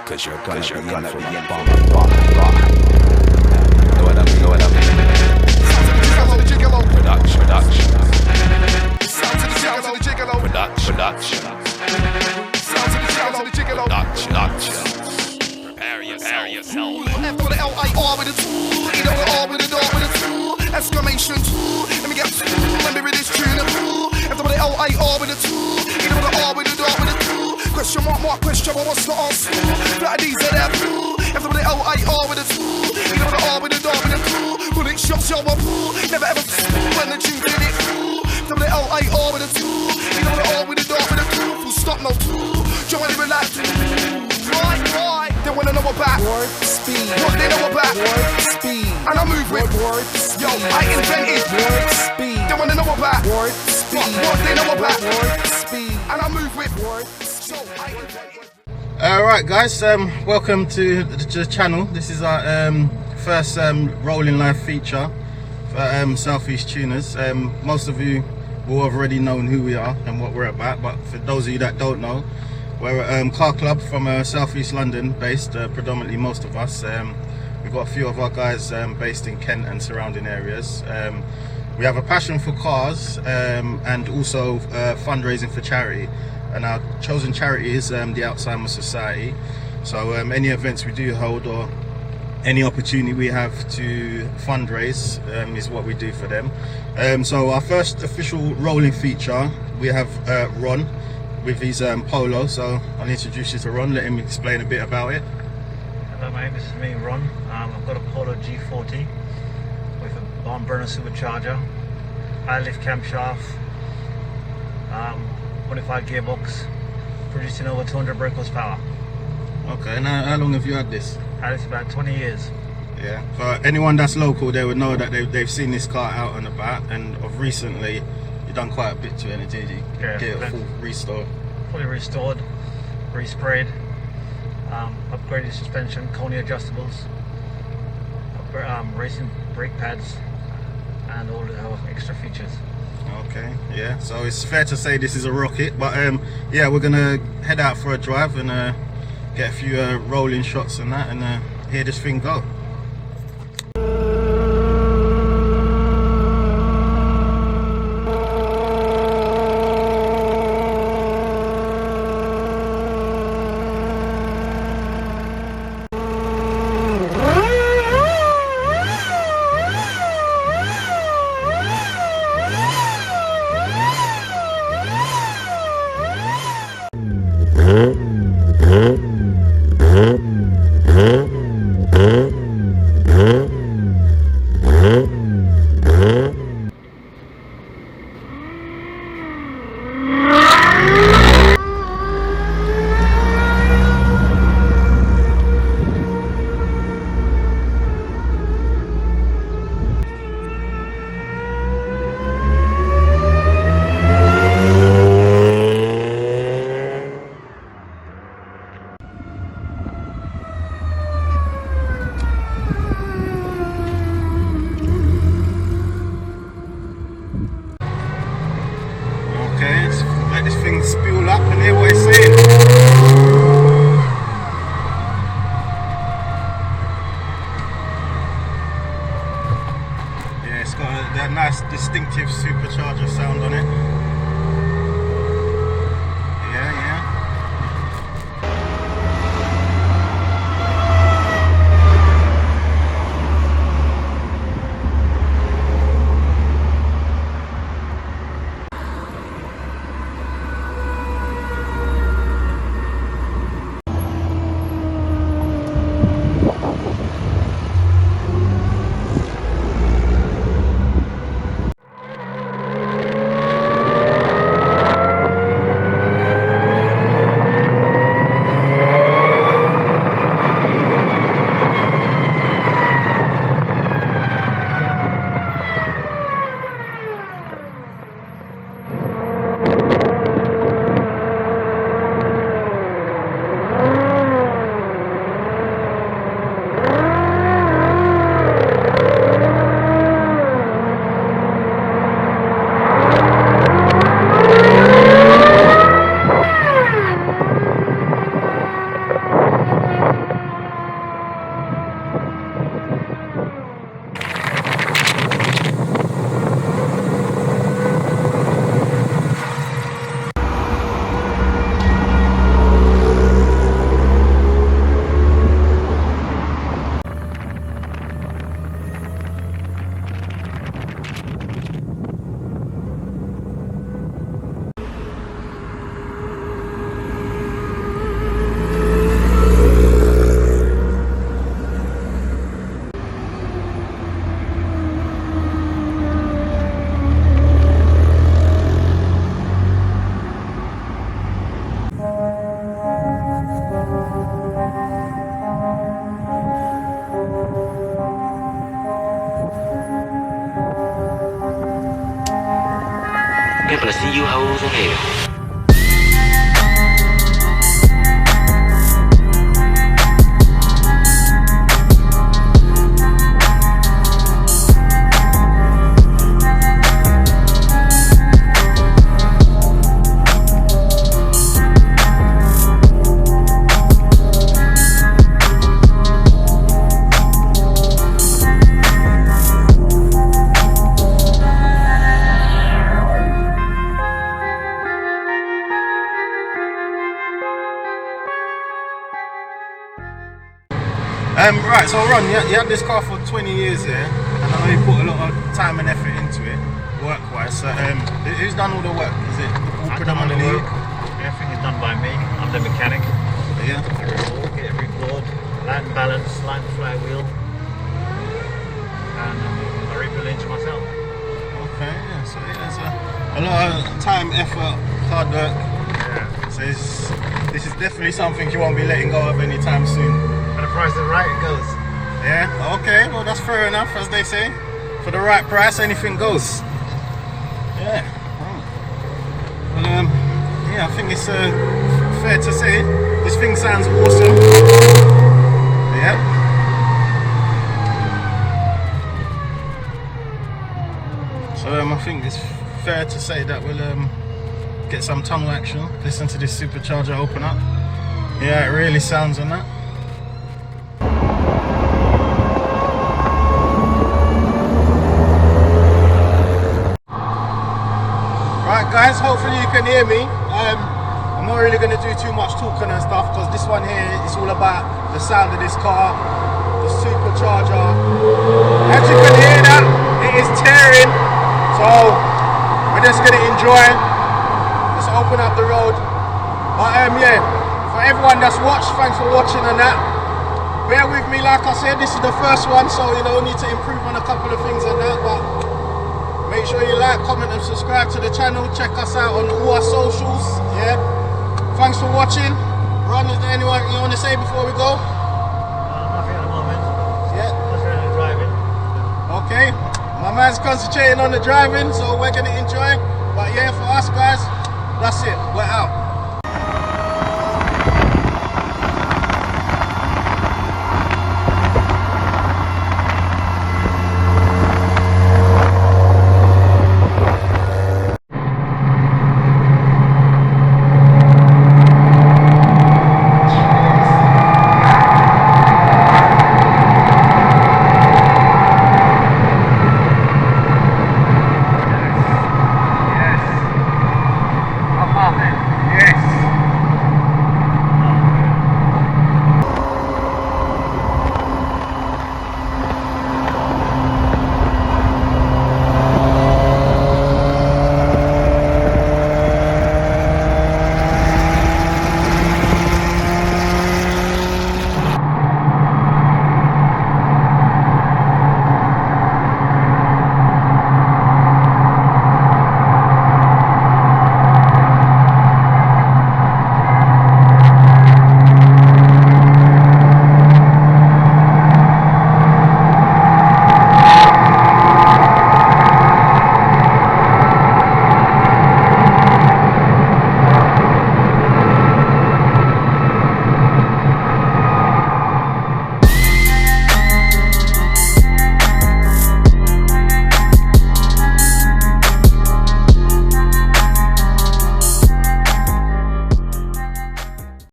Cause you're gonna be in for a bomb. Know what I mean? Production. Prepare yourself. F with the L-I-R with a tool. E with the R with a dot with a tool. Exclamation tool. Let me get let me read this tune. F with the L-I-R with a tool. E with the R with a dot with a tool. Question mark, question mark, what's the answer? Flat D's at that pool. F with the L-I-R with a tool. E with the R with a dot with a tool. Bullet shots, yo, a pool. Never ever when the tune did it. F with the L-I-R with a tool. E with the R with a dot with a tool. Full stop, no tool. Johnny relax. Right. They wanna know about warp speed. What they know about warp speed. And I move with warp speed. Yo, I invented warp speed. They wanna know about warp speed. What they know about warp speed. And I move with warp speed. So I invented. Alright guys, welcome to the channel. This is our first rolling live feature for Southeast Tuners. Most of you will have already known who we are and what we're about, but for those of you that don't know, we're a car club from Southeast London based, predominantly most of us. We've got a few of our guys based in Kent and surrounding areas. We have a passion for cars and also fundraising for charity. And our chosen charity is the Alzheimer's Society. So any events we do hold or any opportunity we have to fundraise is what we do for them. So our first official rolling feature, we have Ron with his Polo. So I'll introduce you to Ron, let him explain a bit about it. Hello mate, this is me, Ron. I've got a Polo G40 with a barn burner supercharger, high lift camshaft, 25 gearbox, producing over 200 brake horsepower. Okay, now how long have you had this? Had it about 20 years. Yeah, for anyone that's local, they would know that they've seen this car out and about, and of recently you've done quite a bit to it, did you? Yeah, get a full restore. Fully restored, resprayed, upgraded suspension, Coney adjustables, racing brake pads, and all the extra features. Okay, yeah, so it's fair to say this is a rocket, but yeah, we're gonna head out for a drive and get a few rolling shots and that, and hear this thing go. Spool up and hear what it's saying. Yeah, it's got that nice distinctive supercharger sound on it. Yeah. ain't finna see you hoes in hell. Right, so Ron, you had this car for 20 years here, and I know you put a lot of time and effort into it, work-wise. So, who's done all the work? Is it all predominantly you? Everything is done by me. I'm the mechanic. Yeah. Get every board, light and balance, light and flywheel, and I rebuild engine myself. Okay, yeah. So there's a lot of time, effort, hard work. Yeah. So this is definitely something you won't be letting go of anytime soon. For the price is right, it goes. Yeah, okay, well that's fair enough, as they say. For the right price, anything goes. Yeah. Well, yeah, I think it's fair to say this thing sounds awesome. Yeah. So I think it's fair to say that we'll get some tunnel action. Listen to this supercharger open up. Yeah, it really sounds on that. Right guys, hopefully you can hear me. I'm not really going to do too much talking and stuff, because this one here is all about the sound of this car, the supercharger. As you can hear that, it is tearing. So we're just going to enjoy. Let's open up the road. But yeah, for everyone that's watched, thanks for watching and that. Bear with me, like I said, this is the first one, so you know, need to improve on a couple of things and that. But make sure you like, comment and subscribe to the channel. Check us out on all our socials. Yeah. Thanks for watching. Ron, is there anyone you want to say before we go? Nothing at the moment. Yeah. Just really driving. Okay. My man's concentrating on the driving, so we're going to enjoy. But yeah, for us guys, that's it. We're out.